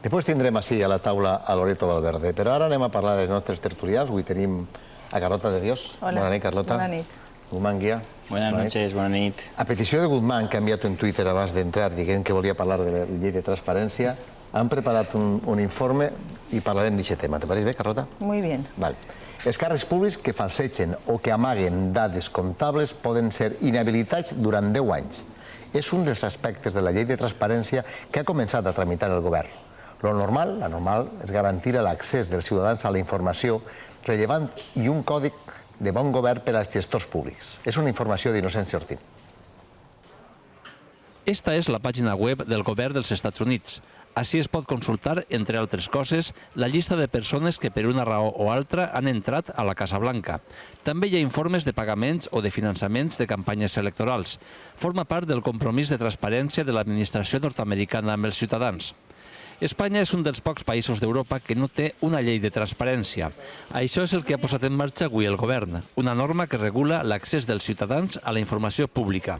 Després tindrem així a la taula a Loreto Valverde, però ara anem a parlar dels nostres tertulians. Avui tenim a Carlota de Dios. Hola. Bona nit, Carlota. Bona nit. Guzmán Guía. Buenas noches, bona nit. A petició de Guzmán, que ha enviat un Twitter abans d'entrar dient que volia parlar de la llei de transparència, han preparat un informe i parlarem d'aquest tema. Te pareix bé, Carlota? Muy bien. Vale. Els càrrecs públics que falsegen o que amaguen dades comptables poden ser inhabilitats durant 10 anys. És un dels aspectes de la llei de transparència que ha començat a tramitar el govern. La normal és garantir l'accés dels ciutadans a la informació rellevant i un codi de bon govern per als gestors públics. És una informació d'Inocència Ortín. Esta és la pàgina web del govern dels Estats Units. Així es pot consultar, entre altres coses, la llista de persones que per una raó o altra han entrat a la Casa Blanca. També hi ha informes de pagaments o de finançaments de campanyes electorals. Forma part del compromís de transparència de l'administració nord-americana amb els ciutadans. Espanya és un dels pocs països d'Europa que no té una llei de transparència. Això és el que ha posat en marxa avui el govern, una norma que regula l'accés dels ciutadans a la informació pública.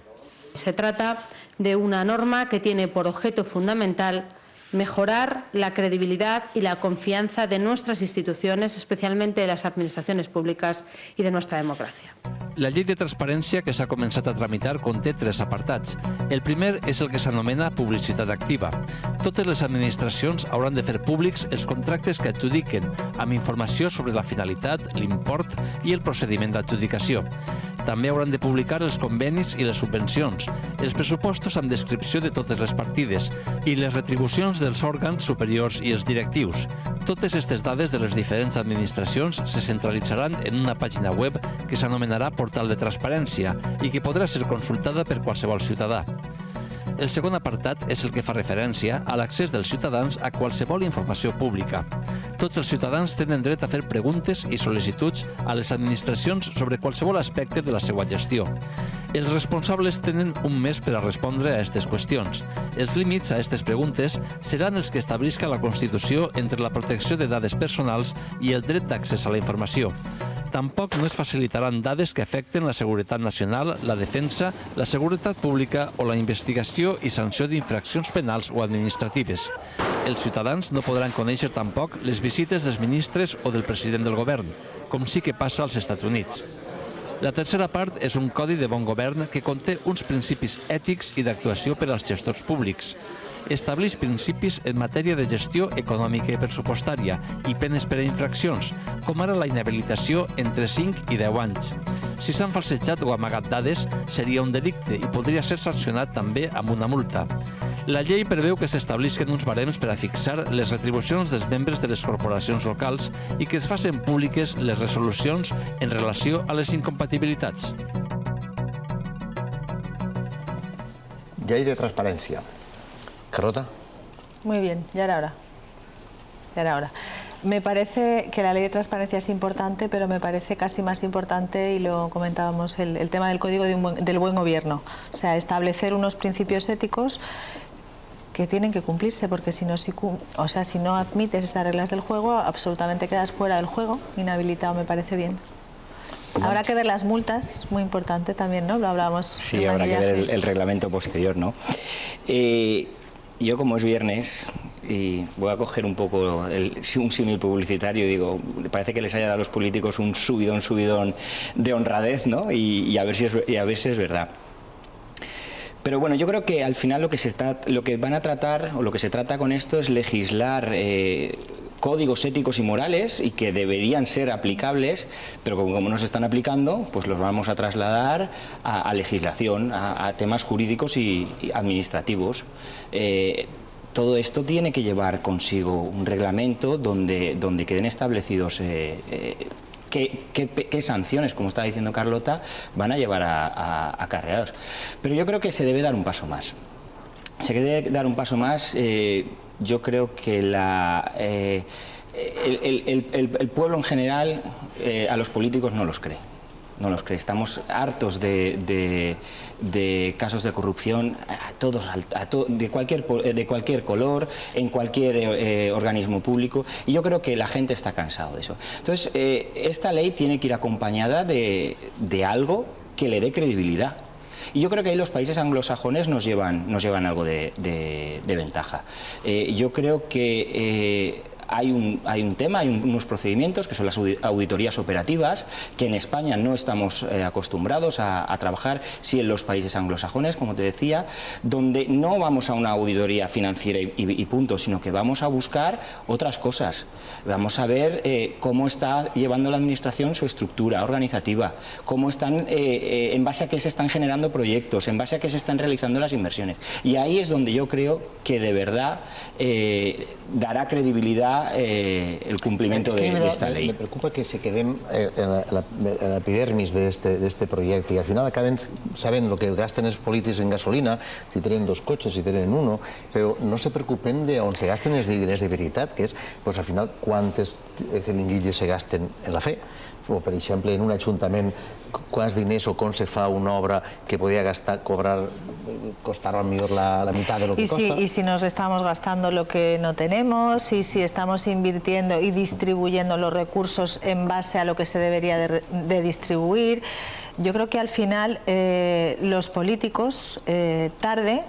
Se trata de una norma que tiene por objeto fundamental mejorar la credibilidad y la confianza de nuestras instituciones, especialmente de las administraciones públicas y de nuestra democracia. La llei de transparència que s'ha començat a tramitar conté 3 apartats. El primer és el que s'anomena publicitat activa. Totes les administracions hauran de fer públics els contractes que adjudiquen, amb informació sobre la finalitat, l'import i el procediment d'adjudicació. També hauran de publicar els convenis i les subvencions, els pressupostos amb descripció de totes les partides i les retribucions dels òrgans superiors i els directius. Totes aquestes dades de les diferents administracions se centralitzaran en una pàgina web que s'anomenarà Portal de Transparència i que podrà ser consultada per qualsevol ciutadà. El segon apartat és el que fa referència a l'accés dels ciutadans a qualsevol informació pública. Tots els ciutadans tenen dret a fer preguntes i sol·licituds a les administracions sobre qualsevol aspecte de la seva gestió. Els responsables tenen un mes per a respondre a aquestes qüestions. Els límits a aquestes preguntes seran els que establisca la Constitució entre la protecció de dades personals i el dret d'accés a la informació. Tampoc no es facilitaran dades que afecten la seguretat nacional, la defensa, la seguretat pública o la investigació i sanció d'infraccions penals o administratives. Els ciutadans no podran conèixer tampoc les visites dels ministres o del president del govern, com sí que passa als Estats Units. La tercera part és un codi de bon govern que conté uns principis ètics i d'actuació per als gestors públics. Estableix principis en matèria de gestió econòmica i pressupostària i penes per a infraccions, com ara la inhabilitació entre 5 i 10 anys. Si s'han falsejat o amagat dades, seria un delicte i podria ser sancionat també amb una multa. La llei preveu que s'establisquen uns barems per a fixar les retribucions dels membres de les corporacions locals i que es facin públiques les resolucions en relació a les incompatibilitats. Llei de transparència. Carlota. Muy bien, ya era hora. Ya era hora. Me parece que la ley de transparencia es importante, pero me parece casi más importante, y lo comentábamos, el tema del código del buen gobierno. O sea, establecer unos principios éticos que tienen que cumplirse, porque si no admites esas reglas del juego, absolutamente quedas fuera del juego, inhabilitado, me parece bien. Habrá que ver las multas, muy importante también, ¿no? Lo hablábamos. Sí, habrá que ver el reglamento posterior, ¿no? Yo, como es viernes, y voy a coger un poco un símil publicitario, digo, parece que les haya dado a los políticos un subidón de honradez, ¿no? Y a ver si es verdad. Pero bueno, yo creo que al final lo que van a tratar, o lo que se trata con esto, es legislar códigos éticos y morales, y que deberían ser aplicables, pero como no se están aplicando, pues los vamos a trasladar a legislación, a temas jurídicos y administrativos. Todo esto tiene que llevar consigo un reglamento donde queden establecidos qué sanciones, como estaba diciendo Carlota, van a llevar acarreados. Pero yo creo que se debe dar un paso más. Se debe dar un paso más. Yo creo que el pueblo en general a los políticos no los cree. No los cree. Estamos hartos de casos de corrupción de cualquier color, en cualquier organismo público, y yo creo que la gente está cansado de eso. Entonces, esta ley tiene que ir acompañada de algo que le dé credibilidad. Y yo creo que ahí los países anglosajones nos llevan algo de ventaja. Yo creo que hay un tema, hay unos procedimientos que son las auditorías operativas, que en España no estamos acostumbrados a trabajar, sí en los países anglosajones, como te decía, donde no vamos a una auditoría financiera y punto, sino que vamos a buscar otras cosas. Vamos a ver cómo está llevando la administración su estructura organizativa, cómo están, en base a qué se están generando proyectos, en base a qué se están realizando las inversiones. Y ahí es donde yo creo que de verdad dará credibilidad el cumplimiento de esta ley. Me preocupa que se queden en la epidermis de este proyecto y al final acaben saben lo que gasten els polítics en gasolina, si tenen 2 cotxes, si tenen 1, però no se preocupen de on se gasten els diners de veritat, que és, pues, al final, quantes jeringuilles se gasten en la fe. O, per exemple, en un ajuntament, quants diners o com se fa una obra que podria costar a lo mejor la mitad de lo que costa. Y si nos estamos gastando lo que no tenemos, y si estamos invirtiendo y distribuyendo los recursos en base a lo que se debería de distribuir. Yo creo que al final los políticos, tarde,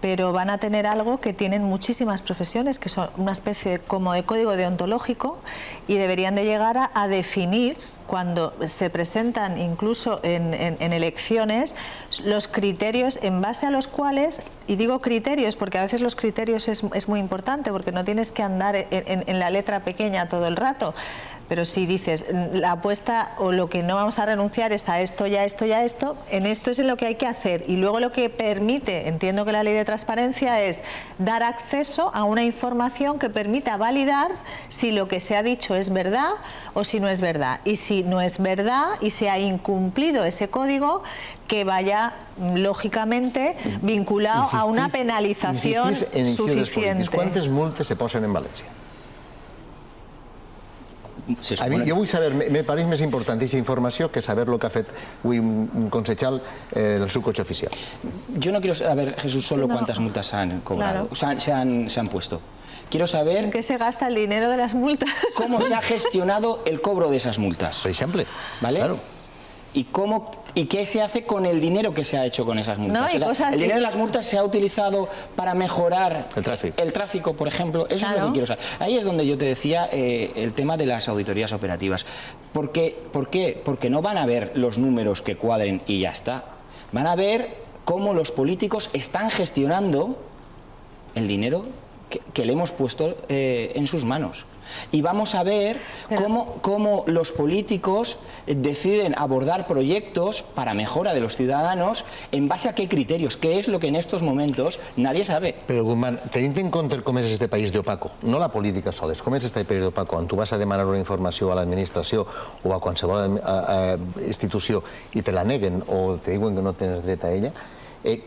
pero van a tener algo que tienen muchísimas profesiones, que son una especie como de código deontológico, y deberían de llegar a definir, cuando se presentan incluso en elecciones, los criterios en base a los cuales, y digo criterios porque a veces los criterios es muy importante, porque no tienes que andar en la letra pequeña todo el rato, pero si dices la apuesta o lo que no vamos a renunciar es a esto, ya esto, ya esto, en esto es en lo que hay que hacer. Y luego lo que permite, entiendo que la ley de transparencia es dar acceso a una información que permita validar si lo que se ha dicho es verdad o si no es verdad. Y si no es verdad y se ha incumplido ese código, que vaya lógicamente vinculado a una penalización suficiente. ¿Cuántas multas se posen en València? A mi, jo vull saber, me pareix més important aquesta informació que saber lo que ha fet avui un concejal el seu cotxe oficial. Yo no quiero saber, Jesús, solo cuántas multas se han cobrado, o sea, se han puesto. Quiero saber ¿en qué se gasta el dinero de las multas? Cómo se ha gestionado el cobro de esas multas. Por ejemplo, ¿vale? Claro. ¿Y qué se hace con el dinero que se ha hecho con esas multas? No, O sea, el dinero de las multas se ha utilizado para mejorar el tráfico, por ejemplo. Eso es lo que quiero saber. Ahí es donde yo te decía el tema de las auditorías operativas. ¿Por qué? Porque no van a ver los números que cuadren y ya está. Van a ver cómo los políticos están gestionando el dinero que le hemos puesto en sus manos. Y vamos a ver cómo los políticos deciden abordar proyectos para mejora de los ciudadanos en base a qué criterios, que es lo que en estos momentos nadie sabe. Però, Guzmán, tenint en compte com és este país d'opaco, no la política sola, com és este país d'opaco, on tu vas a demanar una informació a l'administració o a qualsevol institució i te la neguen o te diuen que no tens dret a ella,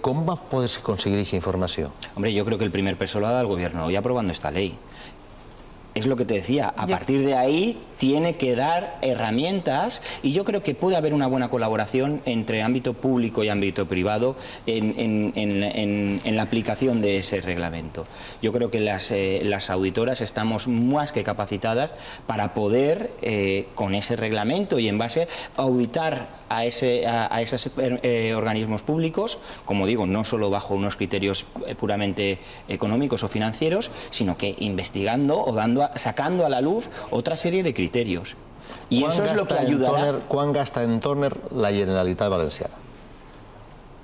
¿cómo va a poder conseguir esa información? Hombre, yo creo que el primer peso lo ha dado el Gobierno hoy aprobando esta ley. Es lo que te decía, a partir de ahí tiene que dar herramientas y yo creo que puede haber una buena colaboración entre ámbito público y ámbito privado en la aplicación de ese reglamento. Yo creo que las auditoras estamos más que capacitadas para poder, con ese reglamento y en base a auditar a esos organismos públicos, como digo, no solo bajo unos criterios puramente económicos o financieros, sino que investigando o sacando a la luz otra serie de criterios. Y eso es lo que ayudará. ¿Cuán gasta en Turner la Generalitat Valenciana?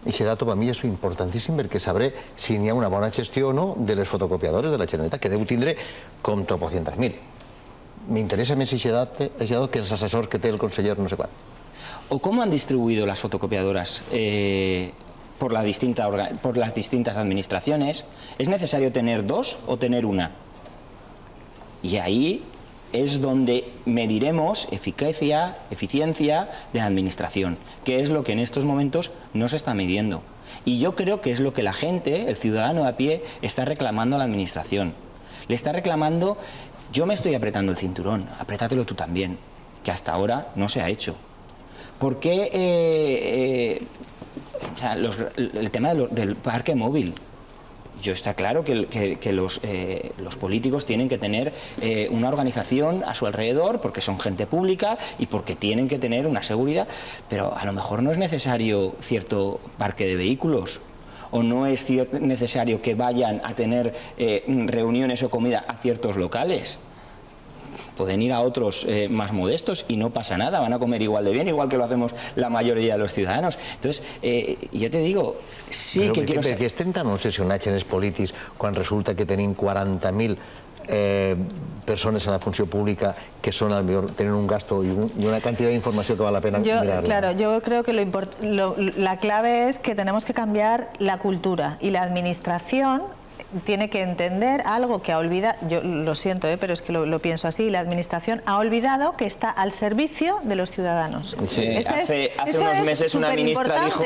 Aquest dato per mi és importantíssim perquè sabré si n'hi ha una bona gestió o no de les fotocopiadores de la Generalitat, que deu tindre com tropocientas mil. M'interessa més aquest dato que els assessors que té el conseller no sé quant. ¿O cómo han distribuido las fotocopiadoras por las distintas administraciones? ¿Es necesario tener 2 o tener una? Y ahí es donde mediremos eficiencia de la administración, que es lo que en estos momentos no se está midiendo. Y yo creo que es lo que la gente, el ciudadano a pie, está reclamando a la administración. Le está reclamando, yo me estoy apretando el cinturón, apriétatelo tú también, que hasta ahora no se ha hecho. ¿Por qué el tema del parque móvil? yo está claro que los políticos tienen que tener una organización a su alrededor porque son gente pública y porque tienen que tener una seguridad, pero a lo mejor no es necesario cierto parque de vehículos o no es necesario que vayan a tener reuniones o comida a ciertos locales. Pueden ir a otros más modestos y no pasa nada, van a comer igual de bien, igual que lo hacemos la mayoría de los ciudadanos. Entonces, yo te digo, sí però que quiero... Perquè estem tan obsessionats en els polítics quan resulta que tenim 40.000 persones en la funció pública que son, tienen un gasto y una cantidad de información que vale la pena mirarla. Claro, yo creo que la clave es que tenemos que cambiar la cultura y la administración tiene que entender algo que ha olvidado, yo lo siento, pero es que lo pienso así, la administración ha olvidado que está al servicio de los ciudadanos. Sí. Hace unos meses una ministra dijo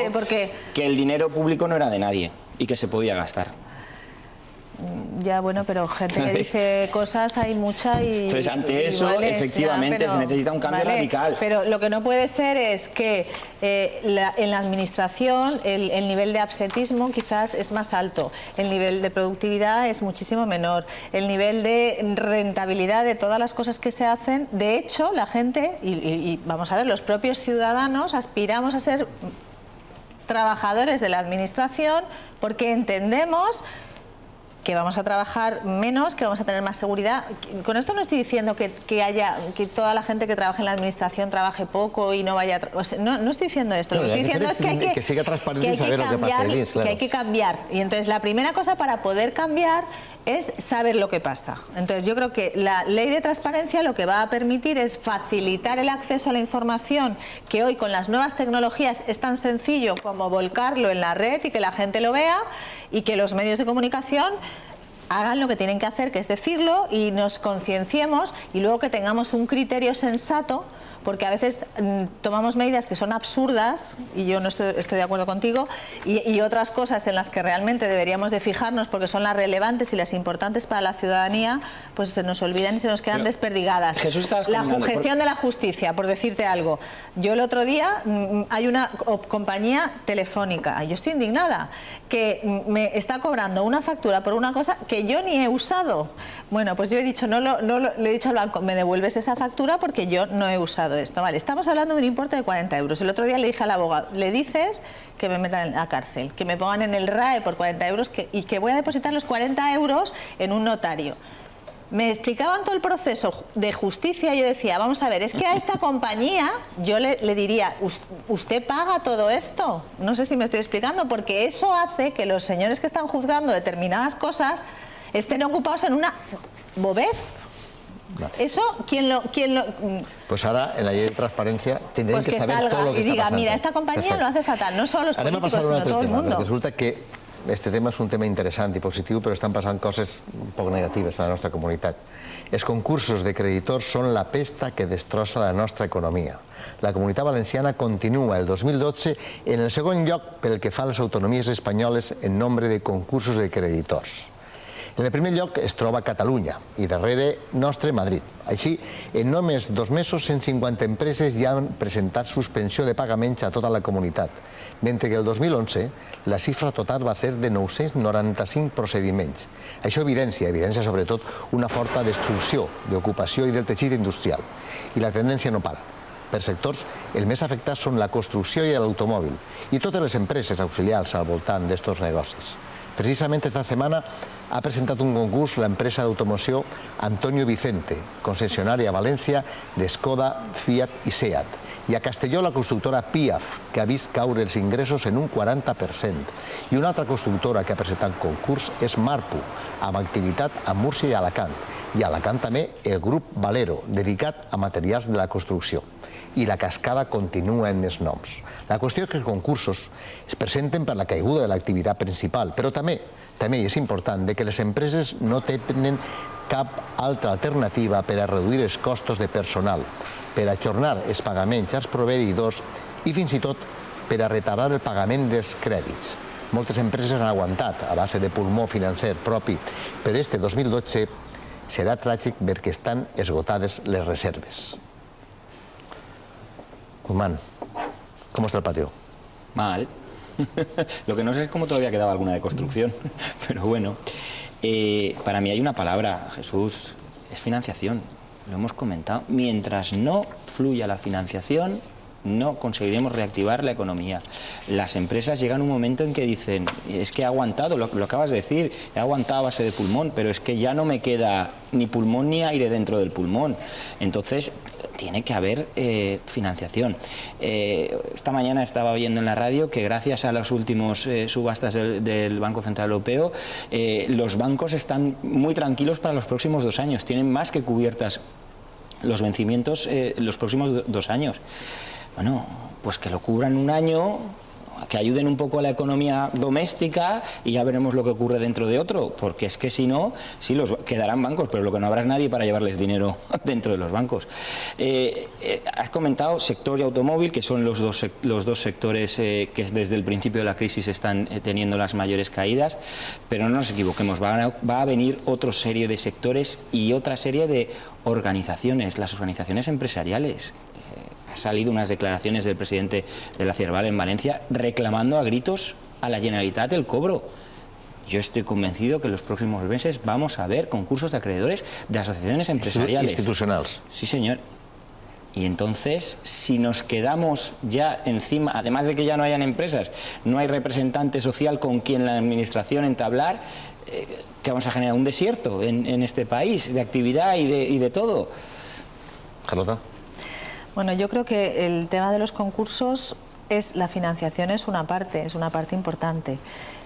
que el dinero público no era de nadie y que se podía gastar. Ya, bueno, pero gente que dice cosas hay mucha y... Entonces, ante eso, efectivamente, se necesita un cambio radical. Pero lo que no puede ser es que en la administración el nivel de absentismo quizás es más alto, el nivel de productividad es muchísimo menor, el nivel de rentabilidad de todas las cosas que se hacen. De hecho, la gente, y vamos a ver, los propios ciudadanos aspiramos a ser trabajadores de la administración porque entendemos que vamos a trabajar menos, que vamos a tener más seguridad. Con esto no estoy diciendo que toda la gente que trabaja en la administración trabaje poco y no vaya a... no estoy diciendo esto. Lo que estoy diciendo es que hay que siga transparente y saber lo que pasa allí, claro. Que hay que cambiar. Y entonces la primera cosa para poder cambiar es saber lo que pasa. Entonces yo creo que la ley de transparencia lo que va a permitir es facilitar el acceso a la información, que hoy con las nuevas tecnologías es tan sencillo como volcarlo en la red y que la gente lo vea, y que los medios de comunicación hagan lo que tienen que hacer, que es decirlo, y nos concienciemos, y luego que tengamos un criterio sensato, porque a veces tomamos medidas que son absurdas, y yo no estoy de acuerdo contigo, y otras cosas en las que realmente deberíamos de fijarnos porque son las relevantes y las importantes para la ciudadanía, pues se nos olvidan y se nos quedan desperdigadas. Jesús, la gestión de la justicia, por decirte algo. Yo el otro día, hay una compañía telefónica, yo estoy indignada, que me está cobrando una factura por una cosa que yo ni he usado. Bueno, pues yo he dicho, le he dicho al banco, me devuelves esa factura porque yo no he usado esto. Vale, estamos hablando de un importe de 40 euros. El otro día le dije al abogado, le dices que me metan en la cárcel, que me pongan en el RAE por 40 euros y que voy a depositar los 40 euros en un notario. Me explicaban todo el proceso de justicia y yo decía, vamos a ver, es que a esta compañía yo le diría, ¿usted paga todo esto? No sé si me estoy explicando, porque eso hace que los señores que están juzgando determinadas cosas estén ocupados en una bobez. Vale. Eso, ¿quién lo...? Pues ahora, en la ley de transparencia, tendrán pues que saber salga todo lo que y diga, está pasando. Mira, esta compañía lo hace fatal, no solo los políticos, sino todo el mundo. Resulta que este tema és un tema interessant i positiu, però estan passant coses un poc negatives a la nostra comunitat. Els concursos de creditors són la pesta que destrossa la nostra economia. La Comunitat Valenciana continua el 2012 en el segon lloc pel que fa a les autonomies espanyoles en nombre de concursos de creditors. En el primer lloc es troba Catalunya i darrere nostre Madrid. Així, en només 2 mesos, 150 empreses ja han presentat suspensió de pagaments a tota la comunitat, mentre que el 2011 la xifra total va ser de 995 procediments. Això evidencia sobretot una forta destrucció d'ocupació i del teixit industrial. I la tendència no para. Per sectors, els més afectats són la construcció i l'automòbil i totes les empreses auxiliars al voltant d'estos negocis. Precisament esta setmana ha presentat un concurs la empresa d'automoció Antonio Vicente, concessionària a València d'Skoda, Fiat i Seat. I a Castelló la constructora Piaf, que ha vist caure els ingressos en un 40%. I una altra constructora que ha presentat concurs és Marpu, amb activitat a Múrcia i Alacant. I a Alacant també el grup Valero, dedicat a materials de la construcció. I la cascada continua en els noms. La qüestió és que els concursos es presenten per la caiguda de l'activitat principal, però també és important que les empreses no tenen cap altra alternativa per a reduir els costos de personal, per ajornar els pagaments als proveïdors i fins i tot per a retardar el pagament dels crèdits. Moltes empreses han aguantat a base de pulmó financer propi, però este 2012 serà tràgic perquè estan esgotades les reserves. Guzmán, ¿cómo está el patio? Mal. Lo que no sé es cómo todavía quedaba alguna de construcción, pero bueno. Para mí hay una palabra, Jesús, es financiación, lo hemos comentado. Mientras no fluya la financiación, no conseguiremos reactivar la economía. Las empresas llegan a un momento en que dicen, es que he aguantado, lo acabas de decir, he aguantado a base de pulmón, pero es que ya no me queda ni pulmón ni aire dentro del pulmón. Entonces, tiene que haber financiación. Esta mañana estaba oyendo en la radio que gracias a las últimas subastas del Banco Central Europeo, los bancos están muy tranquilos para los próximos 2 años. Tienen más que cubiertas los vencimientos los próximos 2 años. Bueno, pues que lo cubran 1 año, que ayuden un poco a la economía doméstica y ya veremos lo que ocurre dentro de otro, porque es que si no, sí quedarán bancos, pero lo que no habrá es nadie para llevarles dinero dentro de los bancos. Has comentado sector y automóvil, que son los dos sectores que desde el principio de la crisis están teniendo las mayores caídas, pero no nos equivoquemos, va a venir otra serie de sectores y otra serie de organizaciones, las organizaciones empresariales. Han salido unas declaraciones del presidente de la Cierval en Valencia reclamando a gritos a la Generalitat el cobro. Yo estoy convencido que en los próximos meses vamos a ver concursos de acreedores de asociaciones empresariales. Institucionales. Sí, señor. Y entonces, si nos quedamos ya encima, además de que ya no hayan empresas, no hay representante social con quien la administración entablar, que vamos a generar un desierto en este país de actividad y de todo. Carlota. Bueno, yo creo que el tema de los concursos la financiación es una parte importante.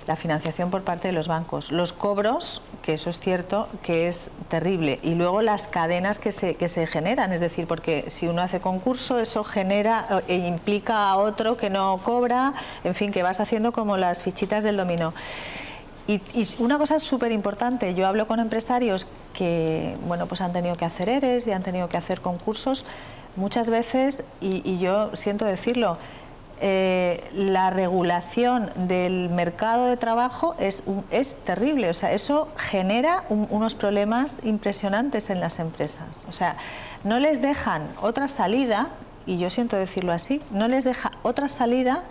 La financiación por parte de los bancos. Los cobros, que eso es cierto, que es terrible. Y luego las cadenas que se generan, es decir, porque si uno hace concurso, eso genera e implica a otro que no cobra, en fin, que vas haciendo como las fichitas del dominó. Y una cosa súper importante, yo hablo con empresarios que, bueno, pues han tenido que hacer ERES y han tenido que hacer concursos. Muchas veces, y yo siento decirlo, la regulación del mercado de trabajo es terrible. O sea, eso genera unos problemas impresionantes en las empresas. O sea, no les dejan otra salida, y yo siento decirlo así, no les deja otra salida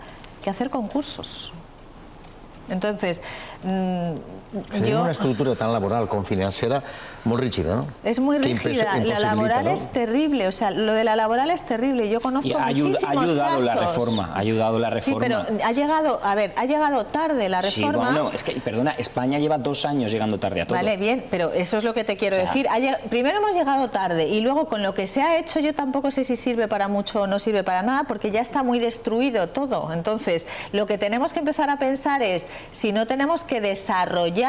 que hacer concursos. Entonces, Tenim una estructura tan laboral com financera molt rígida, ¿no? Es muy rígida. La laboral es terrible. O sea, lo de la laboral es terrible. Yo conozco muchísimos casos. Ha ayudado la reforma. Sí, pero ha llegado tarde la reforma. Sí, bueno, es que, perdona, España lleva 2 años llegando tarde a todo. Vale, bien, pero eso es lo que te quiero decir. Primero hemos llegado tarde y luego con lo que se ha hecho yo tampoco sé si sirve para mucho o no sirve para nada porque ya está muy destruido todo. Entonces, lo que tenemos que empezar a pensar es si no tenemos que desarrollar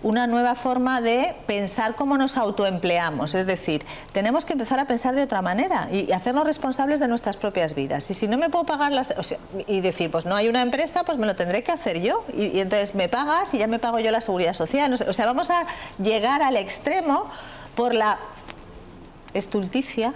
una nueva forma de pensar cómo nos autoempleamos. Es decir, tenemos que empezar a pensar de otra manera y hacernos responsables de nuestras propias vidas. Y si no me puedo pagar y decir, pues no hay una empresa, pues me lo tendré que hacer yo. Y entonces me pagas y ya me pago yo la seguridad social. O sea, vamos a llegar al extremo por la estulticia,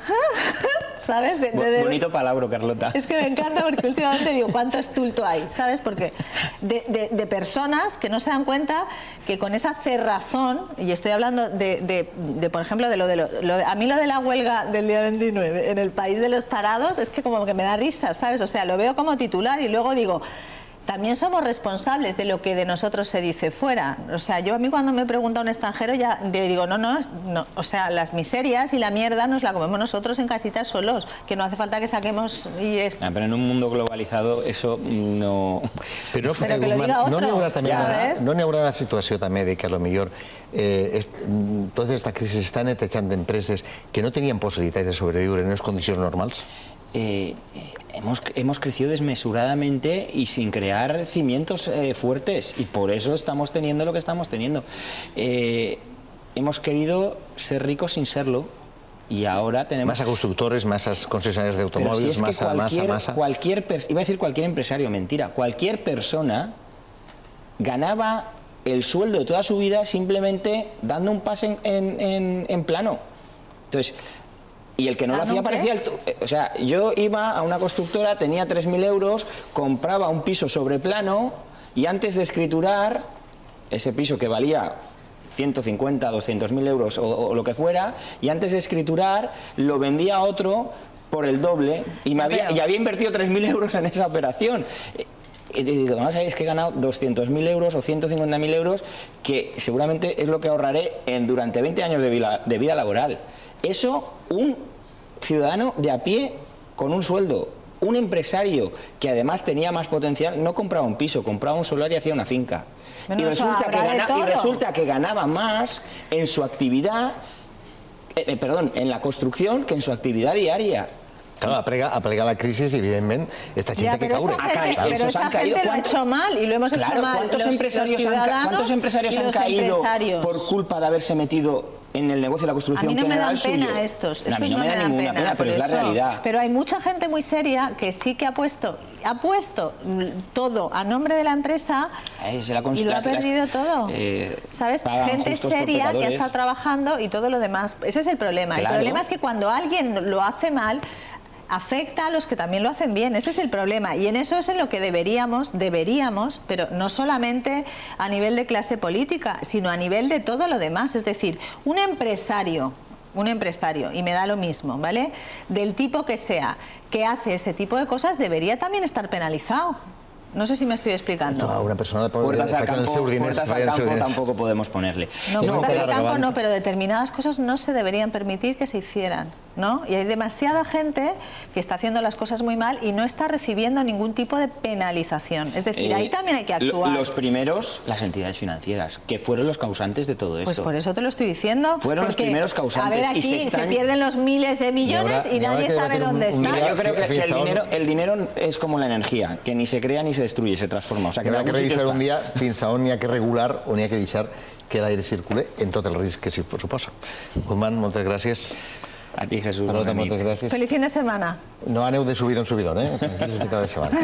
¿sabes? Bonito palabra, Carlota. Es que me encanta porque últimamente digo, ¿cuánto estulto hay? ¿Sabes? Porque de personas que no se dan cuenta que con esa cerrazón, y estoy hablando por ejemplo, a mí lo de la huelga del día 29 en el país de los parados, es que como que me da risa, ¿sabes? O sea, lo veo como titular y luego digo, también somos responsables de lo que de nosotros se dice fuera. O sea, yo a mí cuando me pregunta un extranjero ya le digo, no, o sea, las miserias y la mierda nos la comemos nosotros en casitas solos, que no hace falta que saquemos... Pero en un mundo globalizado eso no... Pero que lo diga otro, no n'hi haurà la situació també de que a lo millor tota aquesta crisi està netejant d'empreses que no tenien possibilitats de sobreviure en unes condicions normals? Hemos crecido desmesuradamente y sin crear cimientos fuertes y por eso estamos teniendo lo que estamos teniendo. Hemos querido ser ricos sin serlo y ahora tenemos... Masa constructores, masas concesionarias de automóviles, si es masa. Iba a decir cualquier empresario, mentira. Cualquier persona ganaba el sueldo de toda su vida simplemente dando un pase en plano. Entonces... Y el que no lo hacía parecía... O sea, yo iba a una constructora, tenía 3.000 euros, compraba un piso sobre plano y antes de escriturar, ese piso que valía 150, 200.000 euros o lo que fuera, y antes de escriturar lo vendía a otro por el doble y había invertido 3.000 euros en esa operación. Y te digo, no sabéis que he ganado 200.000 euros o 150.000 euros, que seguramente es lo que ahorraré durante 20 años de vida laboral. Eso, un ciudadano de a pie con un sueldo. Un empresario que además tenía más potencial no compraba un piso, compraba un solar y hacía una finca. Bueno, Y resulta que ganaba más en su actividad, en la construcción, que en su actividad diaria. Claro, a plegar la crisi, evidentment, esta gent que caure. Pero esa gente lo ha hecho mal y lo hemos hecho mal. ¿Cuántos empresarios han caído por culpa de haberse metido en el negocio de la construcción? A mí no me dan suyo? pena estos. A mí no me da ninguna pena, pero es la realidad. Pero hay mucha gente muy seria que sí que ha puesto todo a nombre de la empresa y lo ha perdido todo. ¿Sabes? Gente seria que ha estado trabajando y todo lo demás. Ese es el problema. Claro. El problema es que cuando alguien lo hace mal, afecta a los que también lo hacen bien. Ese es el problema. Y en eso es en lo que deberíamos, pero no solamente a nivel de clase política, sino a nivel de todo lo demás. Es decir, un empresario, y me da lo mismo, ¿vale? Del tipo que sea, que hace ese tipo de cosas, debería también estar penalizado. No sé si me estoy explicando. No, una persona de puertas al campo tampoco podemos ponerle. No, puertas al campo no, pero determinadas cosas no se deberían permitir que se hicieran, ¿no? Y hay demasiada gente que está haciendo las cosas muy mal y no está recibiendo ningún tipo de penalización. Es decir, ahí también hay que actuar. Los primeros, las entidades financieras, que fueron los causantes de todo esto. Pues por eso te lo estoy diciendo. Fueron los primeros causantes. A ver, aquí se pierden los miles de millones y nadie sabe dónde están. Yo creo que el dinero es como la energía, que ni se crea ni se destruye, se transforma. O sea, que habrà que revisar un dia fins a on n'hi ha que regular o n'hi ha que deixar que l'aire circule en tot el risc que s'hi suposa. Guzmán, moltes gràcies. A ti, Jesús. Carlota, moltes gràcies. Feliz fin de semana. No aneu de subidón en subidón, tranquils de cada setmana.